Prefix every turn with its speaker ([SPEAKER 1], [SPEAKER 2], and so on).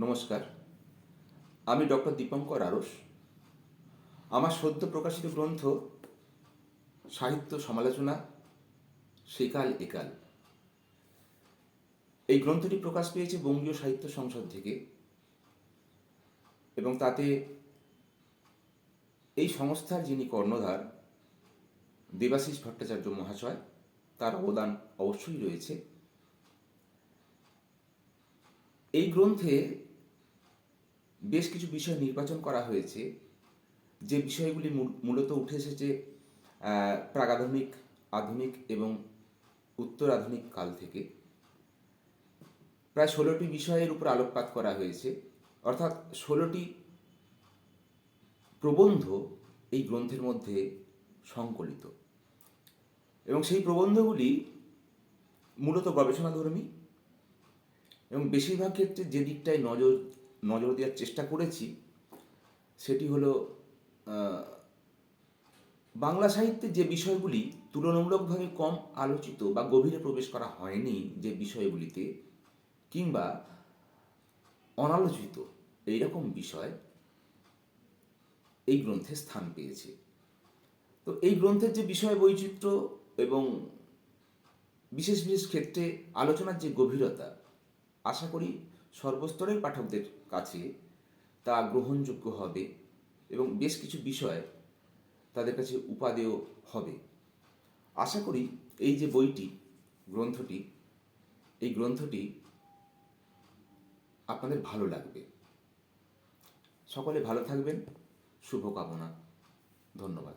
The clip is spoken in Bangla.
[SPEAKER 1] নমস্কার, আমি ডক্টর দীপঙ্কর আরস। আমার সদ্য প্রকাশিত গ্রন্থ সাহিত্য সমালোচনা সেকাল একাল, এই গ্রন্থটি প্রকাশ পেয়েছে বঙ্গীয় সাহিত্য সংসদ থেকে এবং তাতে এই সংস্থার যিনি কর্ণধার দেবাশিস ভট্টাচার্য মহাশয়, তার অবদান অবশ্যই রয়েছে। এই গ্রন্থে বেশ কিছু বিষয় নির্বাচন করা হয়েছে, যে বিষয়গুলি মূলত উঠে এসেছে প্রাগাধুনিক, আধুনিক এবং উত্তর আধুনিক কাল থেকে। প্রায় 16টি বিষয়ের উপর আলোকপাত করা হয়েছে, অর্থাৎ 16টি প্রবন্ধ এই গ্রন্থের মধ্যে সংকলিত, এবং সেই প্রবন্ধগুলি মূলত গবেষণাধর্মী এবং বেশিরভাগ ক্ষেত্রে যে দিকটায় নজর দেওয়ার চেষ্টা করেছি সেটি হলো বাংলা সাহিত্যে যে বিষয়গুলি তুলনামূলকভাবে কম আলোচিত বা গভীরে প্রবেশ করা হয়নি, যে বিষয়গুলিতে, কিংবা অনালোচিত এইরকম বিষয় এই গ্রন্থে স্থান পেয়েছে। তো এই গ্রন্থের যে বিষয় বৈচিত্র্য এবং বিশেষ বিশেষ ক্ষেত্রে আলোচনার যে গভীরতা, আশা করি সর্বস্তরের পাঠকদের কাছে তা গ্রহণযোগ্য হবে এবং বেশ কিছু বিষয় তাদের কাছে উপাদেয় হবে। আশা করি এই যে বইটি, এই গ্রন্থটি আপনাদের ভালো লাগবে। সকলে ভালো থাকবেন, শুভকামনা। ধন্যবাদ।